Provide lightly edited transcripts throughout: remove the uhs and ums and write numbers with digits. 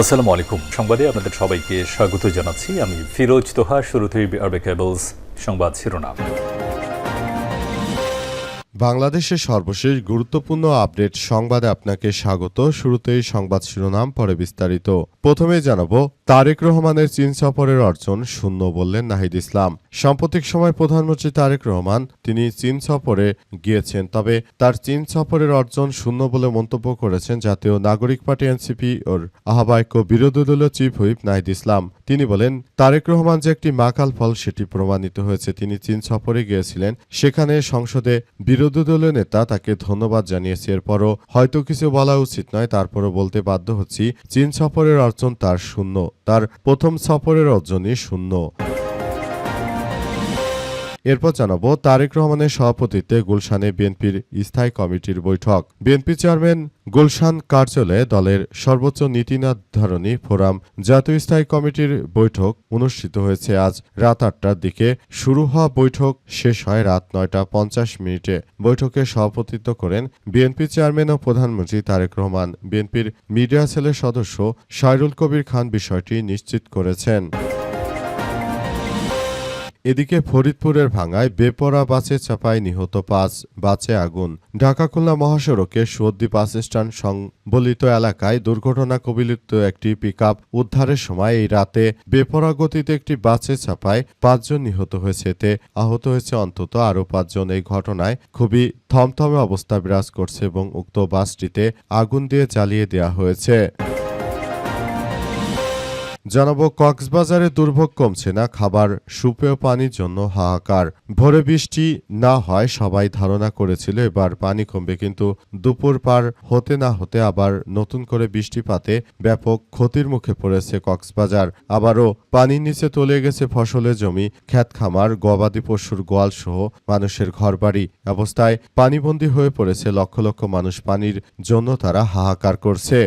আসসালামু আলাইকুম। সংবাদে আপনাদের সবাইকে স্বাগত জানাচ্ছি। আমি ফিরোজ তোহা। শুরুতেই আরবে কেবলস সংবাদ শিরোনাম। বাংলাদেশের সর্বশেষ গুরুত্বপূর্ণ আপডেট সংবাদে আপনাকে স্বাগত। শুরুতেই সংবাদ শিরোনাম, পরে বিস্তারিত। প্রথমেই জানাবো, তারেক রহমানের চীন সফরের অর্জন শূন্য বললেন নাহিদ ইসলাম। সাম্প্রতিক সময় প্রধানমন্ত্রী তারেক রহমান তিনি চীন সফরে গিয়েছেন, তবে তার চীন সফরের অর্জন শূন্য বলে মন্তব্য করেছেন জাতীয় নাগরিক পার্টি এনসিপি ওর আহ্বায়ক ও বিরোধী দলীয় চিফ হুইপ নাহিদ ইসলাম। তিনি বলেন, তারেক রহমান যে একটি মাকাল ফল সেটি প্রমাণিত হয়েছে। তিনি চীন সফরে গিয়েছিলেন, সেখানে সংসদে বিরোধী দলীয় নেতা তাকে ধন্যবাদ জানিয়েছে। এরপরও হয়তো কিছু বলা উচিত নয়, তারপরও বলতে বাধ্য হচ্ছি, চীন সফরের অর্জন তার শূন্য। তার প্রথম সফরের অর্জনই শূন্য। এরপর জানাবো, তারেক রহমানের সভাপতিত্বে গুলশানে বিএনপির স্থায়ী কমিটির বৈঠক। বিএনপি চেয়ারম্যান গুলশান কার্যালয়ে দলের সর্বোচ্চ নীতি নির্ধারণী ফোরাম জাতীয় স্থায়ী কমিটির বৈঠক অনুষ্ঠিত হয়েছে। আজ রাত ৮টার দিকে শুরু হওয়া বৈঠক শেষ হয় রাত ৯টা ৫০ বৈঠকে সভাপতিত্ব করেন বিএনপি চেয়ারম্যান ও প্রধানমন্ত্রী তারেক রহমান। বিএনপির মিডিয়া সেলের সদস্য সাইরুল কবির খান বিষয়টি নিশ্চিত করেছেন। এদিকে ফরিদপুরের ভাঙ্গায় বেপরা বাসে চাপায় নিহত ৫, বাসে আগুন। ঢাকা খুলনা মহাসড়কে সুদ্দি বাস স্ট্যান্ড সংবলিত এলাকায় দুর্ঘটনা কবলিত একটি পিকআপ উদ্ধারের সময় এই রাতে বেপরা গতিতে একটি বাসে চাপায় ৫ জন নিহত হয়েছে। এতে আহত হয়েছে অন্তত আরও ৫ জন। এই ঘটনায় খুবই থমথমে অবস্থা বিরাজ করছে এবং উক্ত বাসটিতে আগুন দিয়ে জ্বালিয়ে দেওয়া হয়েছে। জানাবো, কক্সবাজারে দুর্ভোগ কমছে না, খাবার সুপেয় পানির জন্য হাহাকার। ভোরে বৃষ্টি না হয় সবাই ধারণা করেছিল এবার পানি কমবে, কিন্তু দুপুর পার হতে না হতে আবার নতুন করে বৃষ্টিপাতে ব্যাপক ক্ষতির মুখে পড়েছে কক্সবাজার। আবারও পানির নিচে তলে গেছে ফসলের জমি, ক্ষেত খামার, গবাদি পশুর গোয়াল সহ মানুষের ঘরবাড়ি। অবস্থায় পানিবন্দী হয়ে পড়েছে লক্ষ লক্ষ মানুষ। পানির জন্য তারা হাহাকার করছে।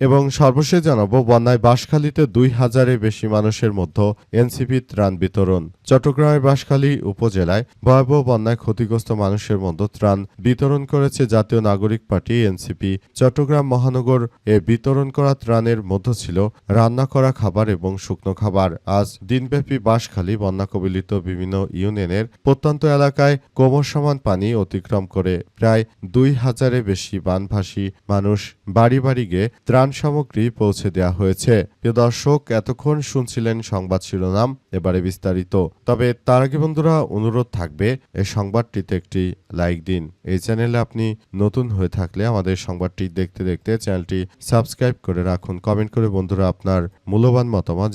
এবং সর্বশেষ জানাবো, বন্যায় বাঁশখালীতে ২,০০০-এর বেশি মানুষের মধ্যে এনসিপি ত্রাণ বিতরণ। চট্টগ্রামের বাঁশখালী উপজেলায় ভয়াবহ বন্যায় ক্ষতিগ্রস্ত মানুষের মধ্যে ত্রাণ বিতরণ করেছে জাতীয় নাগরিক পার্টি এনসিপি। চট্টগ্রাম মহানগর এ বিতরণ করা ত্রাণের মধ্যে ছিল রান্না করা খাবার এবং শুকনো খাবার। আজ দিনব্যাপী বাঁশখালী বন্যা কবলিত বিভিন্ন ইউনিয়নের প্রত্যন্ত এলাকায় কোমর সমান পানি অতিক্রম করে প্রায় ২,০০০-এর বেশি বানভাসী মানুষ বাড়ি বাড়ি গিয়ে ত্রাণ সামগ্রী পৌঁছে দেওয়া হয়েছে। প্রিয় দর্শক, এতক্ষণ শুনছিলেন সংবাদ শিরোনাম, এবারে বিস্তারিত। তবে তার আগে বন্ধুরা, অনুরোধ থাকবে এই সংবাদটিতে একটি লাইক দিন। এই চ্যানেলে আপনি নতুন হয়ে থাকলে আমাদের সংবাদটি দেখতে দেখতে চ্যানেলটি সাবস্ক্রাইব করে রাখুন। কমেন্ট করে বন্ধুরা আপনার মূল্যবান মতামত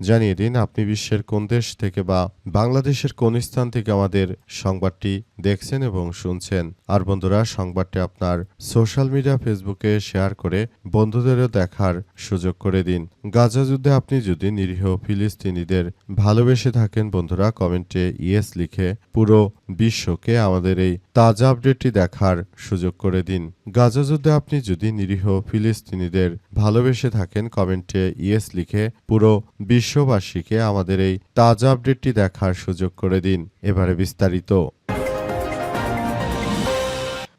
জানিয়ে দিন আপনি বিশ্বের কোন দেশ থেকে বা বাংলাদেশের কোন স্থান থেকে আমাদের সংবাদটি দেখছেন এবং শুনছেন। আর বন্ধুরা, সংবাদটি আপনার সোশ্যাল মিডিয়া ফেসবুকে শেয়ার করে বন্ধুদেরও দেখার সুযোগ করে দিন। গাজা যুদ্ধে আপনি যদি নিরীহ ফিলিস্তিনিদের ভালোবেসে থাকেন বন্ধুরা, কমেন্টে ইয়েস লিখে পুরো বিশ্বকে আমাদের এই তাজা আপডেটটি দেখার সুযোগ করে দিন। গাজা যুদ্ধে আপনি যদি নিরীহ ফিলিস্তিনিদের ভালোবেসে থাকেন, কমেন্টে ইয়েস লিখে পুরো বিশ্ববাসীকে আমাদের এই তাজা আপডেটটি দেখার সুযোগ করে দিন। এবারে বিস্তারিত।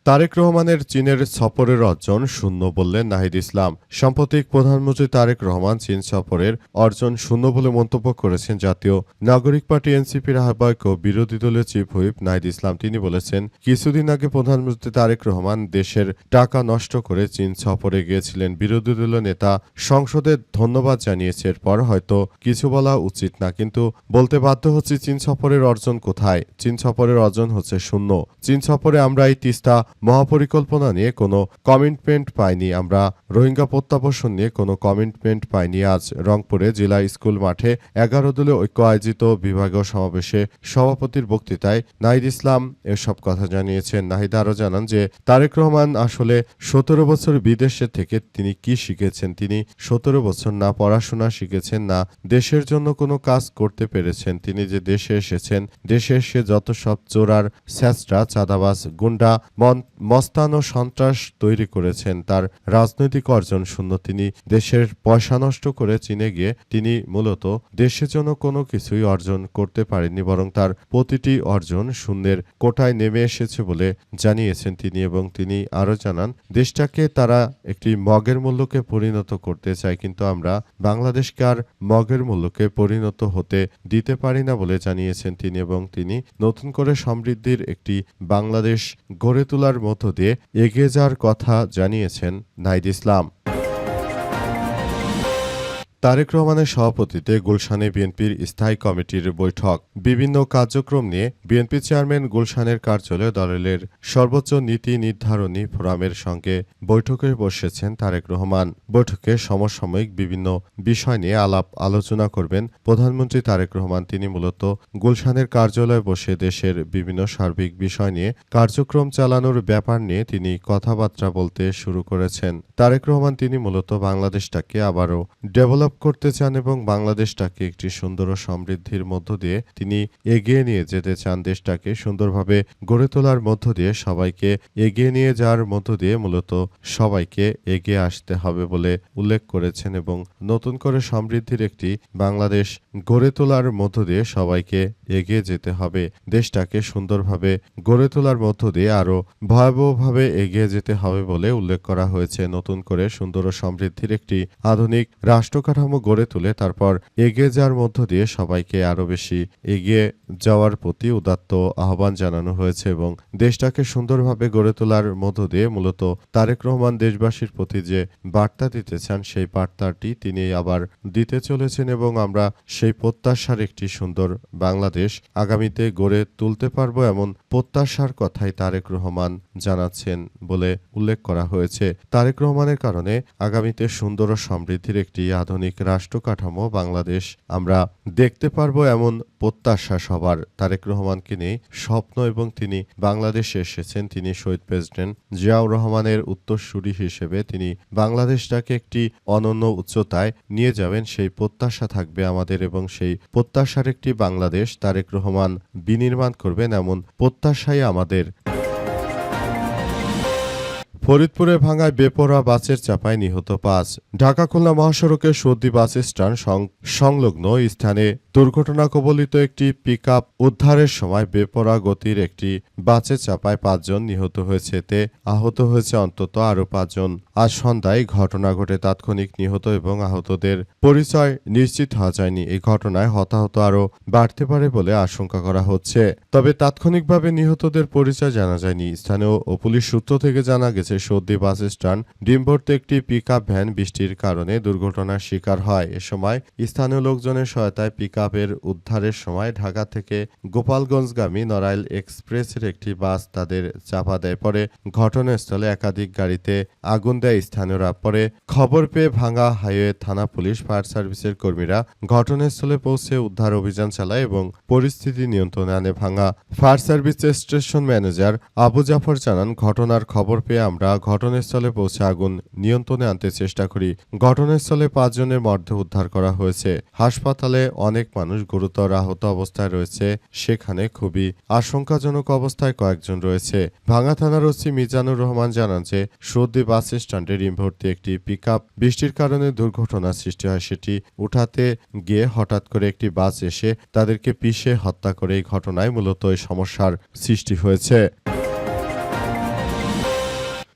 তারেক রহমানের চীনের সফরের অর্জন শূন্য বললেন নাহিদ ইসলাম। সাম্প্রতিক প্রধানমন্ত্রী তারেক রহমান চীন সফরের অর্জন শূন্য বলে মন্তব্য করেছেন জাতীয় নাগরিক পার্টি এনসিপির আহ্বায়ক ও বিরোধী দলীয় চিফ হুইপ নাহিদ ইসলাম। তিনি বলেছেন, কিছুদিন আগে প্রধানমন্ত্রী তারেক রহমান দেশের টাকা নষ্ট করে চীন সফরে গিয়েছিলেন। বিরোধী দলীয় নেতা সংসদে ধন্যবাদ জানিয়েছে। এরপর হয়তো কিছু বলা উচিত না, কিন্তু বলতে বাধ্য হচ্ছি, চীন সফরের অর্জন কোথায়? চীন সফরের অর্জন হচ্ছে শূন্য। চীন সফরে আমরা এই তিস্তা মহাপরিকল্পনা নিয়ে কোনো কমিটমেন্ট পাইনি, আমরা রোহিঙ্গা প্রত্যাবর্ষণ নিয়ে কোনো কমিটমেন্ট পাইনি। আজ রংপুরে জেলা স্কুল মাঠে ১১ দলীয় ঐক্য আয়োজিত বিভাগীয় সমাবেশে সভাপতির বক্তৃতায় নাহিদ ইসলাম এসব কথা জানিয়েছেন। নাহিদ আরও জানান যে তারেক রহমান আসলে ১৭ বছর বিদেশে থেকে তিনি কি শিখেছেন? তিনি ১৭ বছর না পড়াশোনা শিখেছেন, না দেশের জন্য কোনো কাজ করতে পেরেছেন। তিনি যে দেশে এসেছেন, দেশে এসে যত সব চোরার, স্যাঁচরা, চাঁদাবাজ, গুন্ডা, মন্ত্র মস্তান ও সন্ত্রাস তৈরি করেছেন। তার রাজনৈতিক অর্জন শূন্য। তিনি দেশের পয়সা নষ্ট করে চীনে গিয়ে তিনি মূলত দেশের জন্য কোনো কিছুই অর্জন করতে পারেননি, বরং তার প্রতিটি অর্জন শূন্যের কোটায় নেমে এসেছে বলে জানিয়েছেন তিনি। এবং তিনি আরও জানান, দেশটাকে তারা একটি মগের মূল্যকে পরিণত করতে চায়, কিন্তু আমরা বাংলাদেশকে আর মগের মূল্যকে পরিণত হতে দিতে পারি না বলে জানিয়েছেন তিনি। এবং তিনি নতুন করে সমৃদ্ধির একটি বাংলাদেশ গড়ে তোলার মধ্য দিয়ে এগিয়ে যাওয়ার কথা জানিয়েছেন নাহিদ ইসলাম। তারেক রহমানের সভাপতিত্বে গুলশানে বিএনপির স্থায়ী কমিটির বৈঠক। বিভিন্ন কার্যক্রম নিয়ে বিএনপি চেয়ারম্যান গুলশানের কার্যালয়ে দলের সর্বোচ্চ নীতি নির্ধারণী ফোরামের সঙ্গে বৈঠকে বসেছেন তারেক রহমান। বৈঠকে সমসাময়িক বিভিন্ন বিষয় নিয়ে আলাপ আলোচনা করবেন প্রধানমন্ত্রী তারেক রহমান। তিনি মূলত গুলশানের কার্যালয়ে বসে দেশের বিভিন্ন সার্বিক বিষয় নিয়ে কার্যক্রম চালানোর ব্যাপার নিয়ে তিনি কথাবার্তা বলতে শুরু করেছেন। তারেক রহমান তিনি মূলত বাংলাদেশটাকে আবারও ডেভেলপ করতে চান এবং বাংলাদেশটাকে একটি সুন্দর ও সমৃদ্ধির মধ্য দিয়ে তিনি এগিয়ে নিয়ে যেতে চান। দেশটাকে সুন্দরভাবে গড়ে তোলার মধ্য দিয়ে সবাইকে এগিয়ে নিয়ে যাওয়ার মধ্য দিয়ে মূলত সবাইকে এগিয়ে আসতে হবে বলে উল্লেখ করেছেন। এবং নতুন করে সমৃদ্ধির একটি বাংলাদেশ গড়ে তোলার মধ্য দিয়ে সবাইকে এগিয়ে যেতে হবে। দেশটাকে সুন্দরভাবে গড়ে তোলার মধ্য দিয়ে আরও ভয়াবহভাবে এগিয়ে যেতে হবে বলে উল্লেখ করা হয়েছে। নতুন করে সুন্দর ও সমৃদ্ধির একটি আধুনিক রাষ্ট্রকাঠামো গড়ে তুলে তারপর এগিয়ে যাওয়ার মধ্য দিয়ে সবাইকে আরও বেশি এগিয়ে যাওয়ার প্রতি উদাত্ত আহ্বান জানানো হয়েছে। এবং দেশটাকে সুন্দরভাবে গড়ে তোলার মধ্য দিয়ে মূলত তারেক রহমান দেশবাসীর প্রতি যে বার্তা দিতে চান সেই বার্তাটি তিনি আবার দিতে চলেছেন। এবং আমরা সেই প্রত্যাশার একটি সুন্দর বাংলাদেশ আগামীতে গড়ে তুলতে পারব এমন প্রত্যাশার কথাই তারেক রহমান জানাচ্ছেন বলে উল্লেখ করা হয়েছে। তারেক রহমানের কারণে আগামীতে সুন্দর ও সমৃদ্ধির একটি আধুনিক রাষ্ট্র কাঠামো বাংলাদেশ আমরা দেখতে পারবো এমন প্রত্যাশা সবার। তারেক রহমানকে নিয়ে স্বপ্ন এবং তিনি বাংলাদেশে এসেছেন। তিনি শহীদ প্রেসিডেন্ট জিয়াউর রহমানের উত্তরসূরি হিসেবে তিনি বাংলাদেশটাকে একটি অনন্য উচ্চতায় নিয়ে যাবেন সেই প্রত্যাশা থাকবে আমাদের। এবং সেই প্রত্যাশার একটি বাংলাদেশ তারেক রহমান বিনির্মাণ করবেন এমন প্রত্যাশাই আমাদের। ফরিদপুরে ভাঙায় বেপরোয়া বাসের চাপায় নিহত 5। ঢাকা খুলনা মহাসড়কে সর্দি বাস স্ট্যান্ড সংলগ্ন স্থানে দুর্ঘটনা কবলিত একটি পিকআপ উদ্ধারের সময় বেপরোয়া গতির একটি বাসের চাপায় 5 জন নিহত হয়েছে। এতে আহত হয়েছে অন্তত আরও 5 জন। আজ সন্ধ্যায় ঘটনা ঘটে। তাৎক্ষণিক নিহত এবং আহতদের পরিচয় নিশ্চিত হওয়া যায়নি। এই ঘটনায় হতাহত আরও বাড়তে পারে বলে আশঙ্কা করা হচ্ছে। তবে তাৎক্ষণিকভাবে নিহতদের পরিচয় জানা যায়নি। স্থানীয় ও পুলিশ সূত্র থেকে জানা গেছে সর্দি বাস স্ট্যান্ড ডিমভর্তি একটি পিকআপ ভ্যান বৃষ্টির কারণে দুর্ঘটনার শিকার হয়। এ সময় স্থানীয় লোকজনের সহায়তায় পিকআপের উদ্ধারের সময় ঢাকা থেকে গোপালগঞ্জগামী নড়াইল এক্সপ্রেসের একটি বাস তাদের চাপা দেয়। পরে ঘটনাস্থলে একাধিক গাড়িতে আগুন দেয় স্থানীয়রা। পরে খবর পেয়ে ভাঙ্গা হাইওয়ে থানা পুলিশ ফায়ার সার্ভিসের কর্মীরা ঘটনাস্থলে পৌঁছে উদ্ধার অভিযান চালায় এবং পরিস্থিতি নিয়ন্ত্রণে আনে। ভাঙ্গা ফায়ার সার্ভিসের স্টেশন ম্যানেজার আবু জাফর জানান, ঘটনার খবর পেয়ে আমরা ঘটনাস্থলে পৌঁছে আগুন নিয়ন্ত্রণে আনতে চেষ্টা করি। ঘটনাস্থলে 5 জনের মরদেহ উদ্ধার করা হয়েছে। হাসপাতালে অনেক মানুষ গুরুতর আহত অবস্থায় রয়েছে। সেখানে খুবই আশঙ্কাজনক অবস্থায় কয়েকজন রয়েছে। ভাঙ্গা থানার ওসি মিজানুর রহমান জানান যে সর্দি বাস স্ট্যান্ডে ডিমভর্তি একটি পিকআপ বৃষ্টির কারণে দুর্ঘটনার সৃষ্টি হয়। সেটি উঠাতে গিয়ে হঠাৎ করে একটি বাস এসে তাদেরকে পিষে হত্যা করে এই ঘটনায় মূলত এই সমস্যার সৃষ্টি হয়েছে।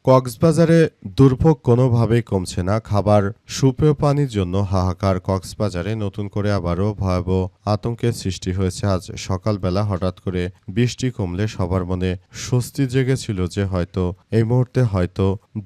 কক্সবাজারে দুর্ভোগ কোনোভাবেই কমছে না। খাবার সুপেয় পানির জন্য হাহাকার। কক্সবাজারে নতুন করে আবারও ভয়াবহ আতঙ্কের সৃষ্টি হয়েছে। আজ সকালবেলা হঠাৎ করে বৃষ্টি কমলে সবার মনে স্বস্তি জেগেছিল যে হয়তো এই মুহূর্তে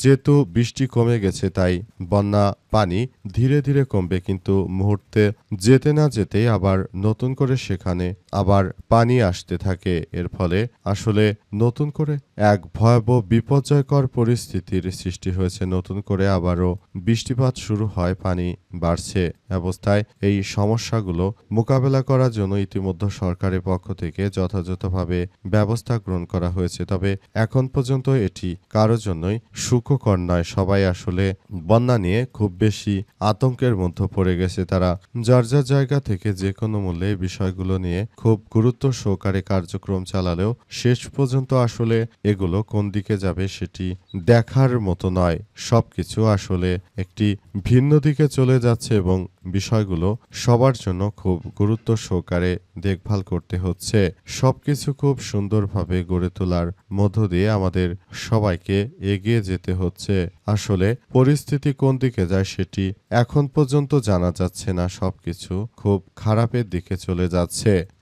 যেহেতু বৃষ্টি কমে গেছে তাই বন্যা পানি ধীরে ধীরে কমবে। কিন্তু মুহূর্তে যেতে না যেতেই আবার নতুন করে সেখানে আবার পানি আসতে থাকে। এর ফলে আসলে নতুন করে এক ভয়াবহ বিপর্যয়কর পরিস্থিতির সৃষ্টি হয়েছে। নতুন করে আবারও বৃষ্টিপাত শুরু হয়, পানি বাড়ছে। অবস্থায় এই সমস্যাগুলো মোকাবেলা করার জন্য ইতিমধ্যে সরকারের পক্ষ থেকে যথাযথভাবে ব্যবস্থা গ্রহণ করা হয়েছে। তবে এখন পর্যন্ত এটি কারোর জন্যই সুখকর নয়। সবাই আসলে বন্যা নিয়ে খুব বেশি আতঙ্কের মধ্যে পড়ে গেছে তারা। যার যার জায়গা থেকে যে কোনো মূল্যে এই বিষয়গুলো নিয়ে খুব গুরুত্ব সহকারে কার্যক্রম চালালেও শেষ পর্যন্ত আসলে এগুলো কোন দিকে যাবে সেটি দেখার মতো নয়। সবকিছু আসলে একটি ভিন্ন দিকে চলে যাচ্ছে এবং বিষয়গুলো সবার জন্য খুব গুরুত্ব সহকারে দেখভাল করতে হচ্ছে। সবকিছু খুব সুন্দরভাবে গড়ে তোলার মধ্য দিয়ে আমাদের সবাইকে এগিয়ে যেতে হচ্ছে। আসলে পরিস্থিতি কোন দিকে যায় সেটি এখন পর্যন্ত জানা যাচ্ছে না, সবকিছু খুব খারাপের দিকে চলে যাচ্ছে।